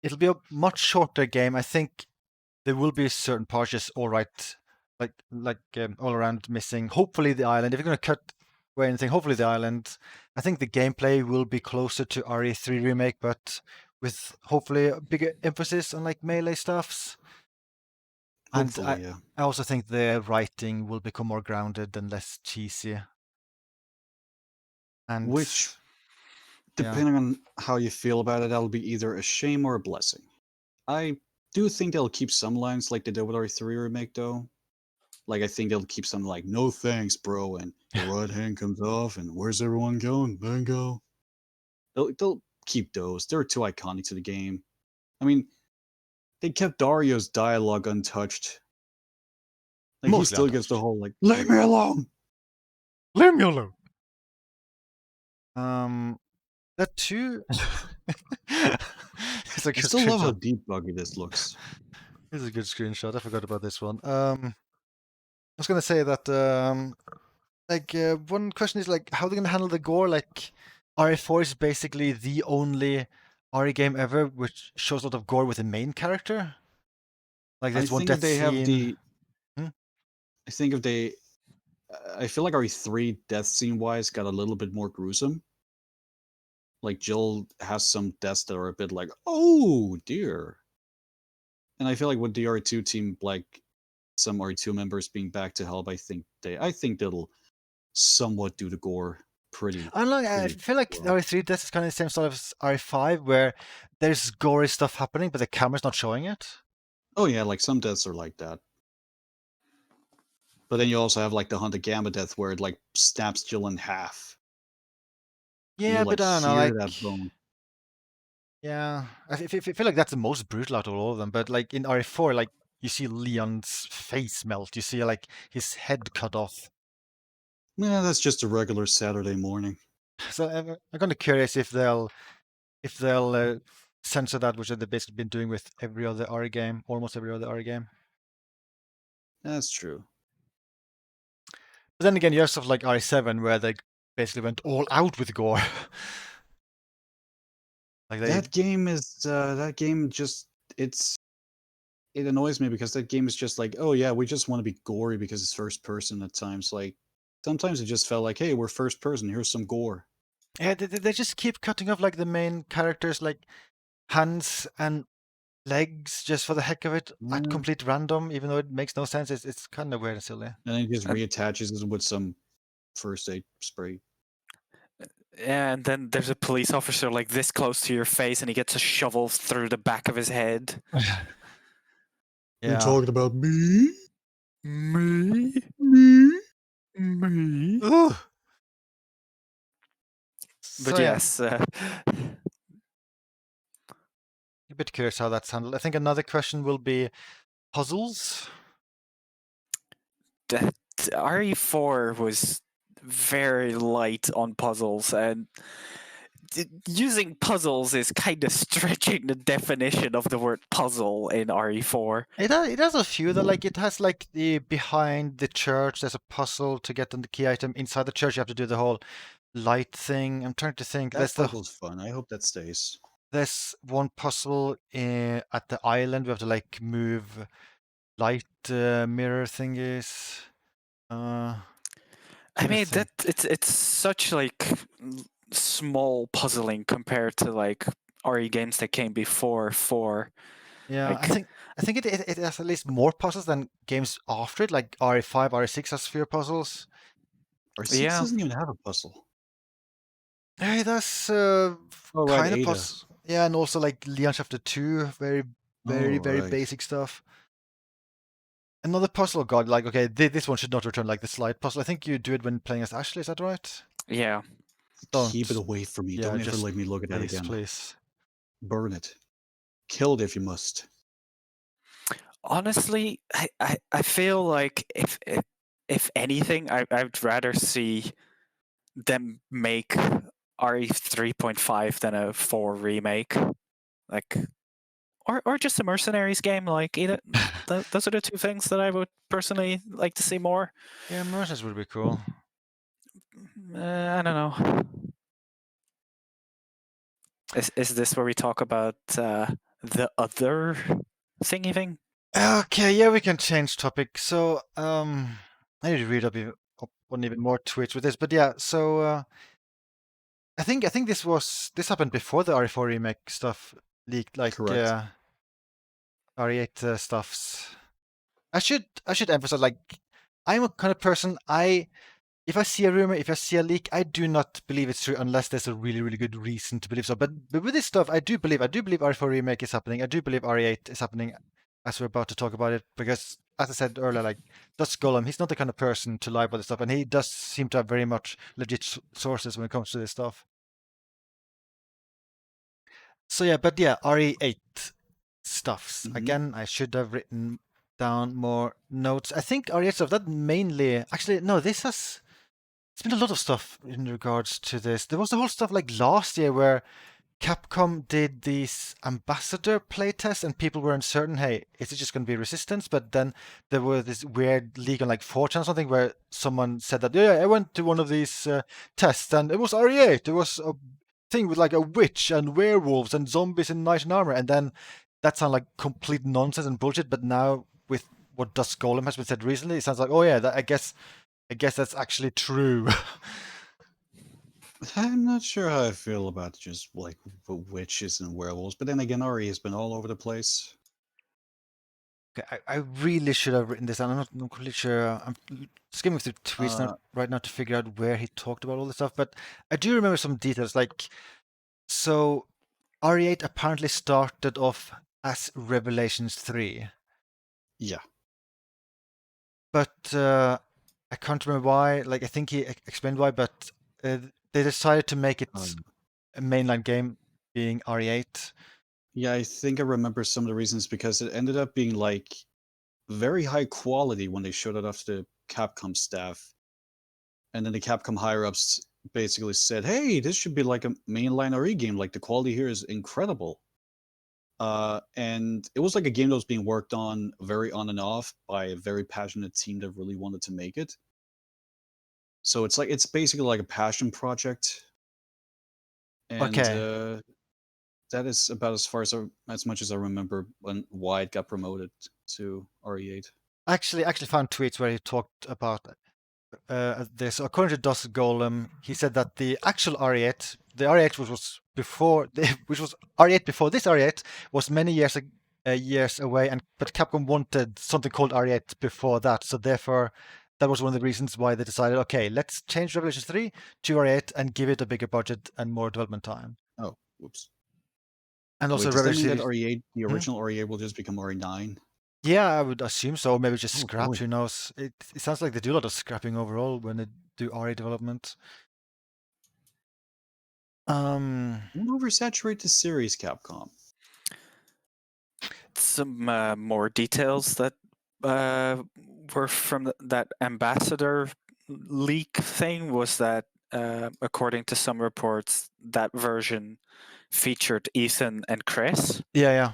it'll be a much shorter game. I think there will be certain parts just all right, like all around missing. Hopefully the island. If you're gonna cut away anything, hopefully the island. I think the gameplay will be closer to RE3 remake, but with hopefully a bigger emphasis on like melee stuffs. Hopefully, And yeah. I also think the writing will become more grounded and less cheesy. And Which, yeah. depending on how you feel about it, that'll be either a shame or a blessing. I do think they'll keep some lines like they did with RE3 remake, though. Like, I think they'll keep something like, no thanks, bro, and your right hand comes off, and where's everyone going? Bingo. They'll keep those. They're too iconic to the game. I mean, they kept Dario's dialogue untouched. Like, he Mostly still gets the untouched. whole, like, leave me alone! Leave me alone! That too. It's a I good still love how screenshot. deep buggy this looks. This is a good screenshot. I forgot about this one. I was gonna say that one question is like how they're gonna handle the gore. Like RE4 is basically the only RE game ever which shows a lot of gore with the main character. Like I there's one think death if they have scene. the. Hmm? I think if they. I feel like RE3 death scene wise got a little bit more gruesome. Like Jill has some deaths that are a bit like, oh dear. And I feel like with the RE2 team, like some RE2 members being back to help, I think they'll somewhat do the gore pretty. I don't know. I pretty feel like well. RE3 death is kind of the same sort of as RE5 where there's gory stuff happening but the camera's not showing it. Oh yeah, like some deaths are like that. But then you also have like the Hunter Gamma death where it like snaps Jill in half. And Yeah, you but like I don't know. hear Like that bone. yeah, I feel like that's the most brutal out of all of them. But like in RE4, like you see Leon's face melt. You see like his head cut off. Yeah, that's just a regular Saturday morning. So I'm kind of curious if they'll censor that, which they've basically been doing with every other RE game, almost every other RE game. That's true. But then again, you have stuff like RE7 where they basically went all out with gore. Like That game just it annoys me because that game is just like, oh yeah, we just want to be gory because it's first person at times. Like sometimes it just felt like, hey, we're first person, here's some gore. yeah, they just keep cutting off like the main characters, like hands and legs just for the heck of it at Yeah. complete random, even though it makes no sense. It's kind of weird and silly. And then it just And- reattaches it with some first aid spray. Yeah, and then there's a police officer like this close to your face, and he gets a shovel through the back of his head. You're Yeah. talking about me? Me? Me? Me? Ooh. But So, yeah. yes, a bit curious how that's handled. I think another question will be puzzles. That RE4 was very light on puzzles, and using puzzles is kind of stretching the definition of the word puzzle in RE4. It has a few that like it has like the behind the church. There's a puzzle to get on the key item inside the church. You have to do the whole light thing. I'm trying to think. That puzzle's fun. I hope that stays. There's one puzzle at the island. We have to like move light mirror thingies. I mean that it's such like small puzzling compared to like RE games that came before 4. Yeah, like, I think it has at least more puzzles than games after it, like RE5, RE6 has fewer puzzles. RE6 doesn't even have a puzzle. Yeah, it has right, kind of Ada. puzzles. Yeah, and also like Leon Chapter 2, very right. basic stuff. Another puzzle, God, like, okay, this one should not return like the slide puzzle. I think you do it when playing as Ashley, is that right? yeah. Don't. Keep it away from me. Yeah, Don't ever just let me look at that again. Please. Burn it. Kill it if you must. Honestly, I feel like if anything, I'd rather see them make RE 3.5 than a 4 remake, like, or just a Mercenaries game. Like either those are the two things that I would personally like to see more. Yeah, Mercenaries would be cool. I don't know. Is this where we talk about the other thingy thing? Okay, yeah, we can change topic. So, I need to read up on even more tweets with this, but yeah, so I think this happened before the RE4 remake stuff leaked, like Correct. RE8 stuffs. I should emphasize, like, I'm a kind of person, if I see a rumor, if I see a leak, I do not believe it's true unless there's a really, really good reason to believe so. But with this stuff, I do believe RE4 remake is happening. I do believe RE8 is happening, as we're about to talk about it, because as I said earlier, like Dust Golem, he's not the kind of person to lie about this stuff, and he does seem to have very much legit sources when it comes to this stuff. So yeah, but yeah, RE8 stuffs. Again, I should have written down more notes. I think RE8 stuff, that mainly, actually, no, there's been a lot of stuff in regards to this. There was the whole stuff like last year where Capcom did these ambassador playtests and people were uncertain, hey, is it just going to be Resistance? But then there was this weird leak on like 4chan or something where someone said that, yeah, I went to one of these tests and it was RE8. There was a thing with like a witch and werewolves and zombies in knight in armor. And then that sounded like complete nonsense and bullshit. But now with what Dust Golem has been said recently, it sounds like, oh yeah, I guess that's actually true. I'm not sure how I feel about just like witches and werewolves, but then again, RE has been all over the place. Okay, I really should have written this down. I'm not completely sure. I'm skimming through tweets right now to figure out where he talked about all this stuff, but I do remember some details. Like, so RE8 apparently started off as Revelations 3. Yeah. But I can't remember why. Like, I think he explained why, but they decided to make it a mainline game being RE8. Yeah, I think I remember some of the reasons because it ended up being like very high quality when they showed it off to the Capcom staff. And then the Capcom higher ups basically said, hey, this should be like a mainline RE game. Like the quality here is incredible. And it was like a game that was being worked on very on and off by a very passionate team that really wanted to make it. So it's basically like a passion project. And Okay. that is about as much as I remember why it got promoted to RE8. I actually found tweets where he talked about this. According to Dust Golem, he said that the actual RE8, the RE8 which was before, which was RE8 before this RE8, was many years away, but Capcom wanted something called RE8 before that, so therefore that was one of the reasons why they decided, okay, let's change Revelations 3 to RE8 and give it a bigger budget and more development time. Oh, whoops. And also, wait, does that mean that Revelations RE8, the original RE8, will just become RE9? Yeah, I would assume so. Maybe just scrap. Boy. Who knows? It sounds like they do a lot of scrapping overall when they do RE development. Don't oversaturate the series, Capcom. some more details that were from that ambassador leak thing. Was that according to some reports, that version featured Ethan and Chris, Yeah.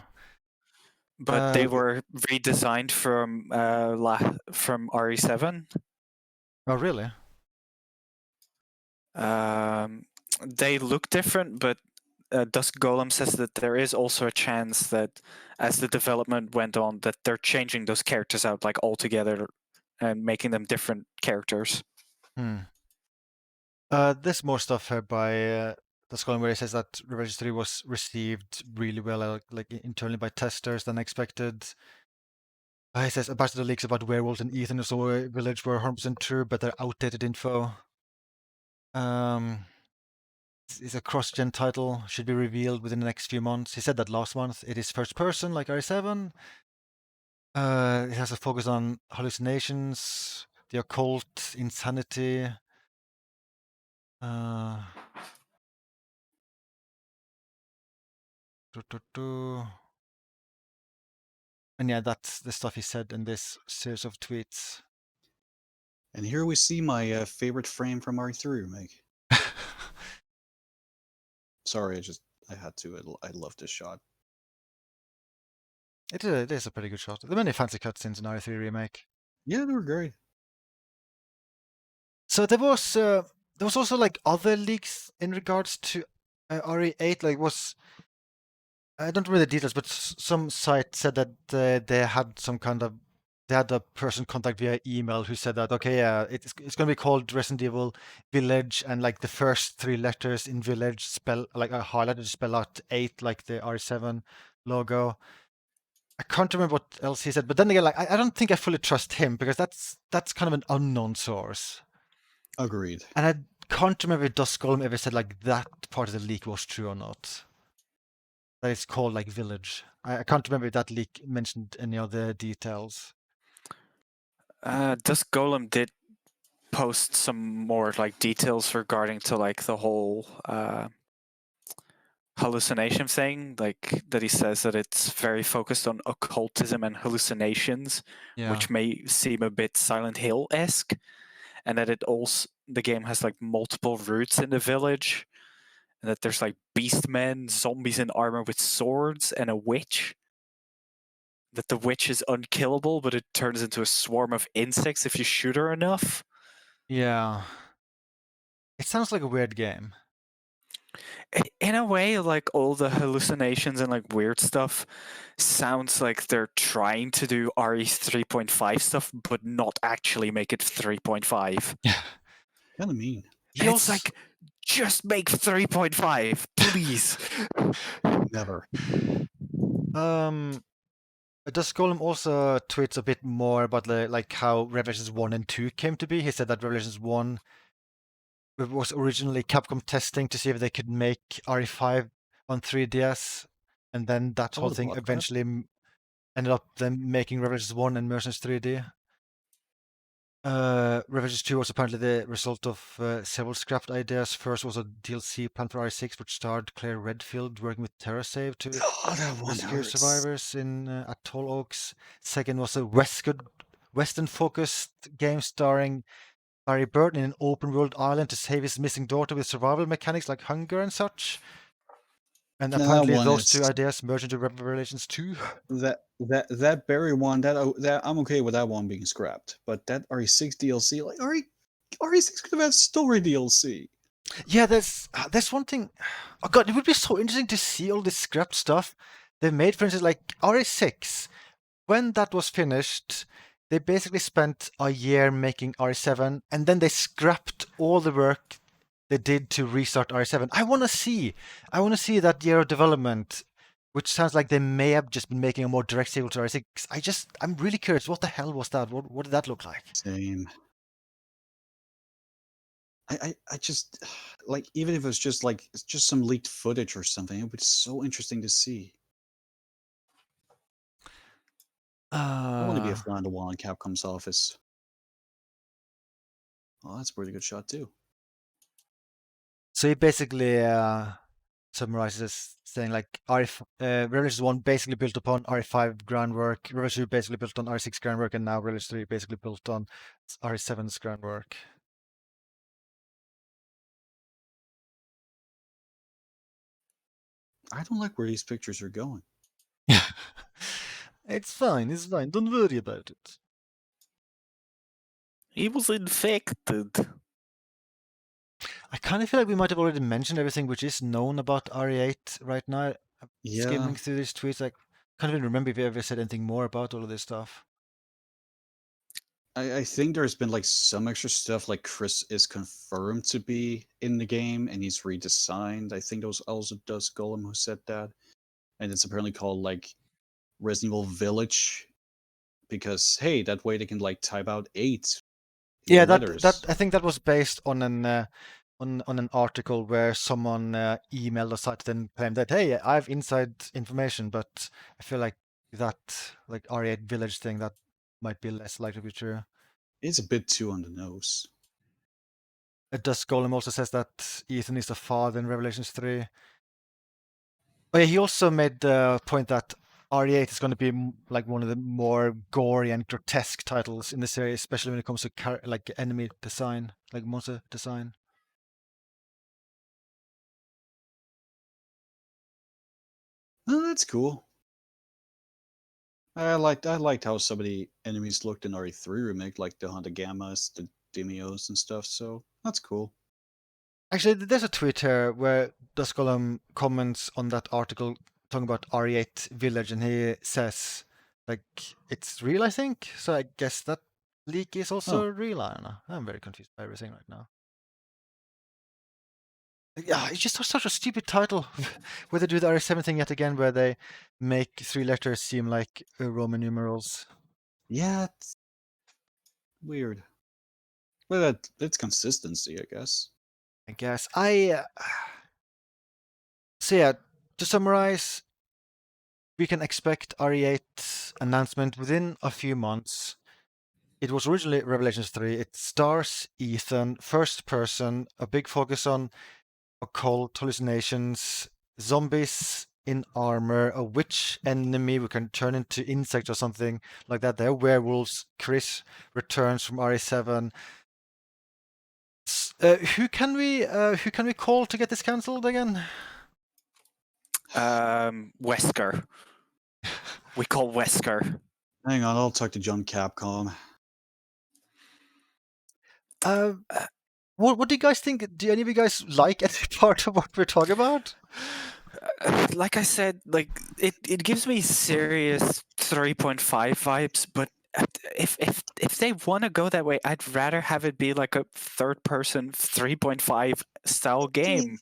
but they were redesigned from RE7. Oh, really? They look different, but Dusk Golem says that there is also a chance that as the development went on, that they're changing those characters out like altogether and making them different characters. There's more stuff here by Dusk Golem where he says that Revelations 3 was received really well, like internally by testers than expected. He says ambassador leaks about werewolves and Ethan is a village were 100% true, but they're outdated info. It's a cross-gen title, should be revealed within the next few months. He said that last month. It is first person, like RE7. It has a focus on hallucinations, the occult, insanity. And yeah, that's the stuff he said in this series of tweets. And here we see my favorite frame from RE3 Remake. Sorry, I had to. I love this shot. It is a pretty good shot. There are many fancy cutscenes in RE3 Remake. Yeah, they were great. So there was also like other leaks in regards to RE8. Like I don't remember the details, but some site said that they had some kind of they had a person contact via email who said that okay, yeah, it's going to be called Resident Evil Village, and like the first 3 letters in Village spell like are highlighted to spell out 8, like the R7 logo. I can't remember what else he said, but then again, like I don't think I fully trust him because that's kind of an unknown source. Agreed. And I can't remember if Dusk Golem ever said like that part of the leak was true or not. That it's called like Village. I can't remember if that leak mentioned any other details. Dusk Golem did post some more like details regarding to like the whole hallucination thing, like that he says that it's very focused on occultism and hallucinations, which may seem a bit Silent Hill-esque, and that the game has like multiple routes in the village, and that there's like beast men, zombies in armor with swords, and a witch. That the witch is unkillable, but it turns into a swarm of insects if you shoot her enough. Yeah. It sounds like a weird game. In a way, like all the hallucinations and like weird stuff sounds like they're trying to do RE 3.5 stuff, but not actually make it 3.5. Yeah. Kind of mean. He was like, just make 3.5, please. Never. Dusk Golem also tweets a bit more about like how Revelations 1 and 2 came to be. He said that Revelations 1 was originally Capcom testing to see if they could make RE5 on 3DS, and then that whole thing eventually ended up them making Revelations 1 and Mercenaries 3D. Revelations 2 was apparently the result of several scrapped ideas. First was a DLC planned for RE6, which starred Claire Redfield working with TerraSave to rescue survivors in Atoll Oaks. Second was a Western-focused game starring Barry Burton in an open-world island to save his missing daughter with survival mechanics like hunger and such. And apparently those 2 ideas merged into Revelations 2. That Barry one, that I'm okay with that one being scrapped, but that RE6 DLC, like RE6 could have had story DLC. Yeah, there's one thing. Oh god, it would be so interesting to see all this scrapped stuff they made. For instance, like RE6, when that was finished, they basically spent a year making RE7, and then they scrapped all the work they did to restart RE7. I want to see that year of development, which sounds like they may have just been making a more direct sequel to RE6. I'm really curious. What the hell was that? What did that look like? Same. I just like, even if it was just like just some leaked footage or something, it would be so interesting to see. I want to be a fly on the wall in Capcom's office. Oh, that's a pretty good shot too. So he basically summarizes saying like Revelations 1 basically built upon RE5 groundwork, Revelations 2 basically built on RE6 groundwork, and now Revelations 3 basically built on RE7's groundwork. I don't like where these pictures are going. It's fine, don't worry about it. He was infected. I kind of feel like we might have already mentioned everything which is known about RE8 right now. Yeah. Skimming through these tweets, I can't even remember if we ever said anything more about all of this stuff. I think there's been like some extra stuff, like Chris is confirmed to be in the game and he's redesigned. I think it was also Dust Golem who said that. And it's apparently called like Resident Evil Village because hey, that way they can like type out 8 in Yeah, the that letters. I think that was based on an article where someone emailed the site and claimed that hey, I have inside information, but I feel like that like RE8 Village thing that might be less likely to be true. It's a bit too on the nose. Dust Golem also says that Ethan is the father in Revelations 3. Oh yeah, he also made the point that RE8 is going to be like one of the more gory and grotesque titles in the series, especially when it comes to like enemy design, like monster design. Oh, that's cool. I liked how some of the enemies looked in RE3 remake, like the Hunter Gammas, the Demios and stuff, so that's cool. Actually, there's a tweet here where Duskolum comments on that article talking about RE8 Village, and he says, like, it's real, I think. So I guess that leak is also real. I don't know. I'm very confused by everything right now. Yeah, it's just such a stupid title. Where they do the RE7 thing yet again, where they make 3 letters seem like Roman numerals. Yeah, it's weird. But that's consistency, I guess. I guess. So yeah, to summarize, we can expect RE8 announcement within a few months. It was originally Revelations 3. It stars Ethan, first person, a big focus on occult hallucinations, zombies in armor, a witch enemy we can turn into insects or something like that. They're werewolves. Chris returns from RE7. Who can we call to get this cancelled again? Wesker. We call Wesker. Hang on, I'll talk to John Capcom. What do you guys think? Do any of you guys like any part of what we're talking about? Like I said, like it gives me serious 3.5 vibes, but if they want to go that way, I'd rather have it be like a third person 3.5 style game.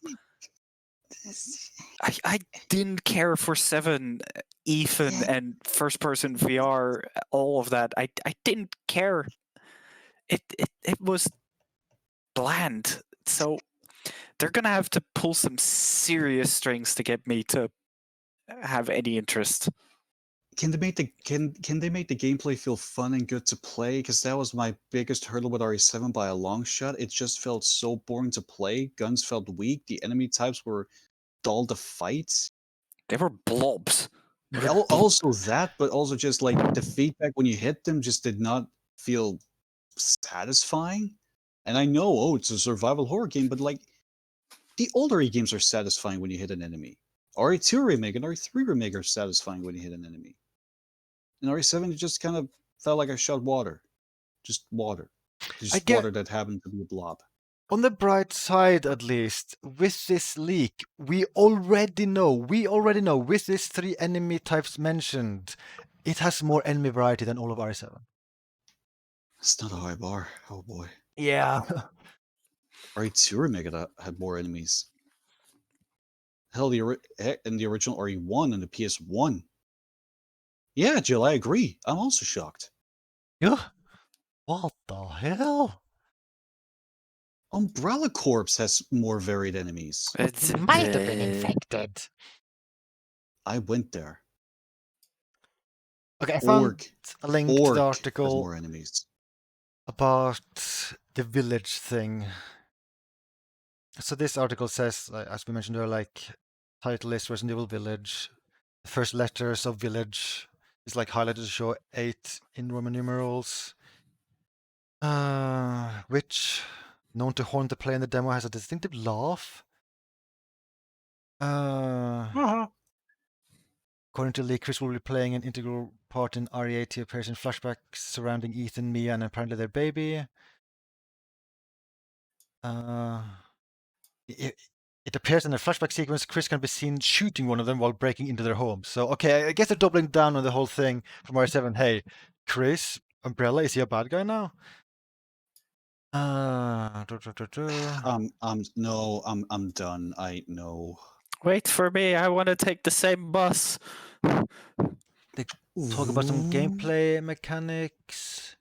I didn't care for 7, Ethan, and first person VR, all of that. I didn't care. It was bland. So they're gonna have to pull some serious strings to get me to have any interest. Can they make the gameplay feel fun and good to play? Because that was my biggest hurdle with RE7 by a long shot. It just felt so boring to play. Guns felt weak. The enemy types were dull to fight. They were blobs. Also that, but also just like the feedback when you hit them just did not feel satisfying. And I know, oh, it's a survival horror game, but like the older games are satisfying when you hit an enemy. RE2 remake and RE3 remake are satisfying when you hit an enemy. In RE7, it just kind of felt like I shot water. Just water. Just water that happened to be a blob. On the bright side, at least, with this leak, we already know with these 3 enemy types mentioned, it has more enemy variety than all of RE7. It's not a high bar. Oh boy. Yeah. RE2 remake had more enemies. Hell, in the original RE1 and the PS1. Yeah, Jill, I agree. I'm also shocked. Yeah. What the hell? Umbrella Corps has more varied enemies. It might have been infected. I went there. Okay, I found a link to the article has more enemies. About the village thing. So this article says, as we mentioned earlier, like title is Resident Evil Village. The first letters of Village is like highlighted to show 8 in Roman numerals. Which, known to haunt the player in the demo, has a distinctive laugh. According to Lee, Chris will be playing an integral part in RE8. He appears in flashbacks surrounding Ethan, Mia, and apparently their baby. It appears in a flashback sequence Chris can be seen shooting one of them while breaking into their home. So, okay, I guess they're doubling down on the whole thing from RE7. Hey, Chris, Umbrella, is he a bad guy now? No, I'm done. I know. Wait for me. I want to take the same bus. Talk about some gameplay mechanics,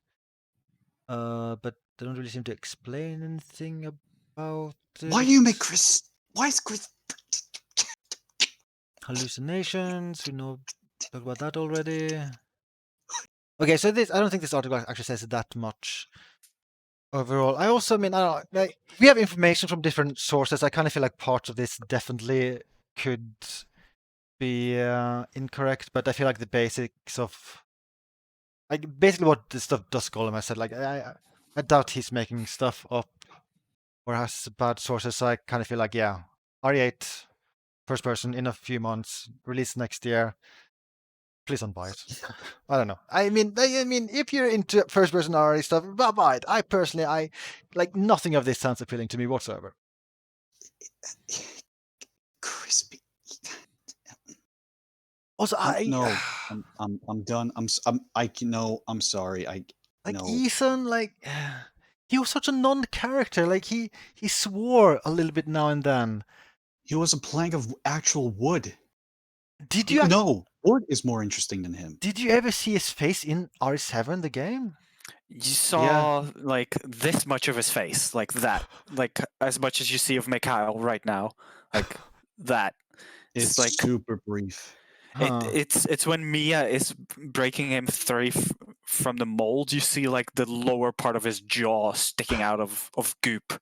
but they don't really seem to explain anything about it. Why do you make Chris? Why is Chris? Hallucinations? We know talk about that already. Okay, so this I don't think this article actually says that much overall. I also mean I don't know, like, we have information from different sources. I kind of feel like part of this definitely could be incorrect, but I feel like the basics of like basically what the stuff Dusk Golem has said. Like I doubt he's making stuff up or has bad sources. So I kind of feel like yeah, RE8 first person in a few months, release next year. Please don't buy it. I don't know. I mean, if you're into first person RE stuff, buy it. I personally, like nothing of this sounds appealing to me whatsoever. Crispy. Also, no, I'm done. I'm sorry. Like no. Ethan, like he was such a non-character. Like he swore a little bit now and then. He was a plank of actual wood. Did you? No, wood is more interesting than him. Did you ever see his face in RE7, the game? You saw like this much of his face, like that, like as much as you see of Mikhail right now, like that. It's like super brief. It's when Mia is breaking him free from the mold. You see like the lower part of his jaw sticking out of goop.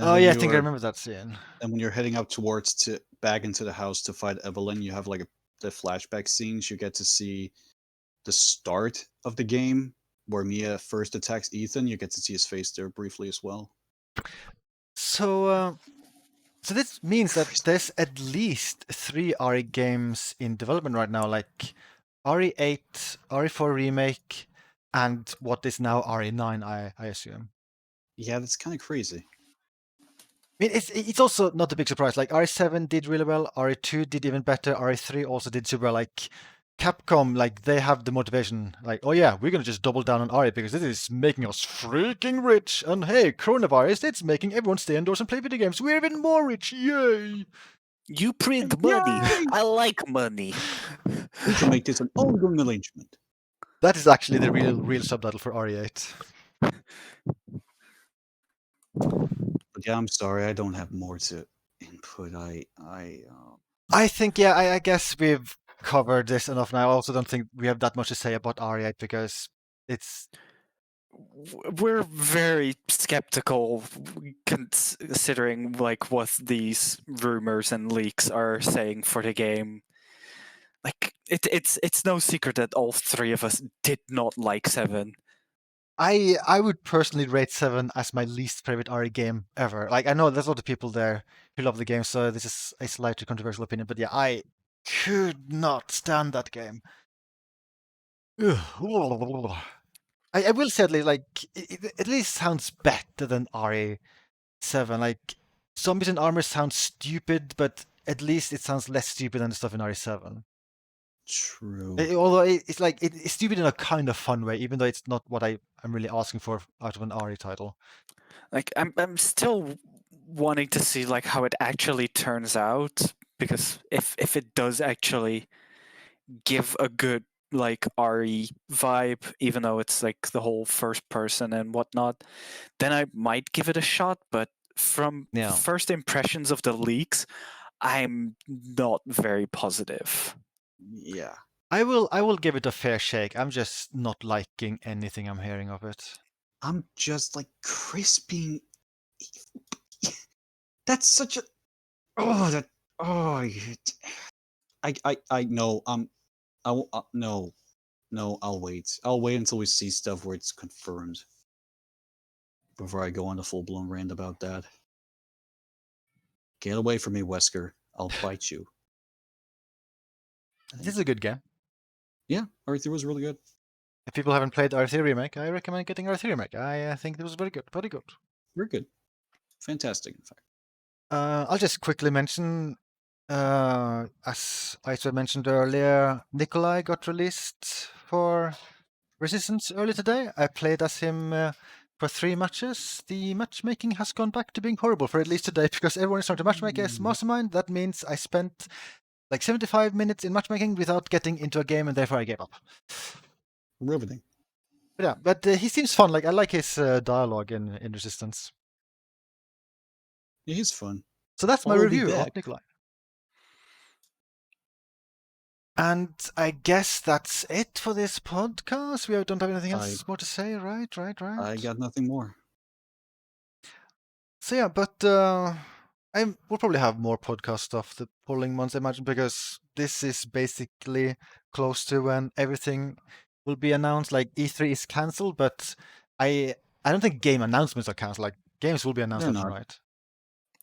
Oh yeah, I think I remember that scene. And when you're heading up towards back into the house to fight Evelyn, you have like the flashback scenes. You get to see the start of the game where Mia first attacks Ethan. You get to see his face there briefly as well. So this means that there's at least 3 RE games in development right now, like RE8, RE4 Remake, and what is now RE9, I assume. Yeah, that's kind of crazy. I mean, it's also not a big surprise. Like RE7 did really well, RE2 did even better, RE3 also did super well. Like Capcom, like they have the motivation, like, oh yeah, we're gonna just double down on RE because this is making us freaking rich. And hey, coronavirus, it's making everyone stay indoors and play video games. We're even more rich, yay! You print money. Yay! I like money. We can make this an ongoing arrangement. That is actually the real subtitle for RE8. But yeah, I'm sorry, I don't have more to input. I think yeah, I guess we've covered this enough now. I also don't think we have that much to say about RE8 because we're very skeptical considering like what these rumors and leaks are saying for the game. Like it's no secret that all 3 of us did not like 7. I would personally rate 7 as my least favorite RE game ever. Like I know there's a lot of people there who love the game, so this is a slightly controversial opinion, but yeah, I could not stand that game. I will say like it at least sounds better than RE7. Like Zombies and Armor sounds stupid, but at least it sounds less stupid than the stuff in RE7. True. Although it's like it's stupid in a kind of fun way, even though it's not what I'm really asking for out of an RE title. Like I'm still wanting to see like how it actually turns out, because if it does actually give a good like RE vibe, even though it's like the whole first person and whatnot, then I might give it a shot. But from first impressions of the leaks, I'm not very positive. Yeah. I will give it a fair shake. I'm just not liking anything I'm hearing of it. I'm just like Chris being. That's such a. Oh, that Oh, I no. No. I'll wait. I'll wait until we see stuff where it's confirmed before I go on a full blown rant about that. Get away from me, Wesker. I'll bite you. This is a good game. Yeah, RE3 was really good. If people haven't played RE3 Remake, I recommend getting RE3 Remake. I think it was very good. Very good. Very good. Fantastic, in fact. I'll just quickly mention, as Icewave mentioned earlier, Nikolai got released for Resistance early today. I played as him for 3 matches. The matchmaking has gone back to being horrible for at least today because everyone is trying to matchmake as Mastermind. That means I spent like 75 minutes in matchmaking without getting into a game, and therefore I gave up. Riveting. But yeah, but he seems fun. Like I like his dialogue in Resistance. Yeah, he's fun. So that's my I'll be review of back. Nikolai. And I guess that's it for this podcast. We don't have anything else more to say, right? I got nothing more. So yeah, but we'll probably have more podcast stuff the following months, I imagine, because this is basically close to when everything will be announced. Like E3 is cancelled, but I don't think game announcements are cancelled. Like games will be announced, They're not. right?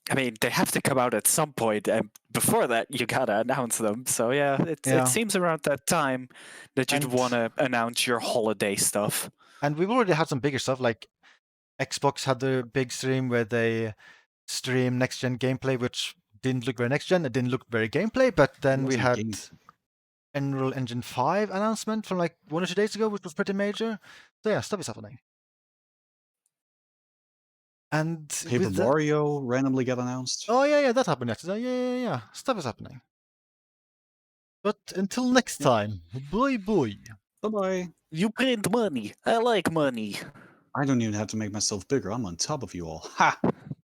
I mean, they have to come out at some point, and before that, you gotta announce them. So yeah, Yeah. it seems around that time that you'd And- want to announce your holiday stuff. And we've already had some bigger stuff, like Xbox had the big stream where they stream next gen gameplay, which didn't look very next gen. It didn't look very gameplay, but then we wasn't had game- Unreal Engine 5 announcement from like 1 or 2 days ago, which was pretty major. So yeah, stuff is happening. And Paper with that, Mario randomly got announced. oh yeah, that happened yesterday. Yeah. Stuff is happening. But until next time, bye. Bye-bye. You print money. I like money. I don't even have to make myself bigger. I'm on top of you all. Ha!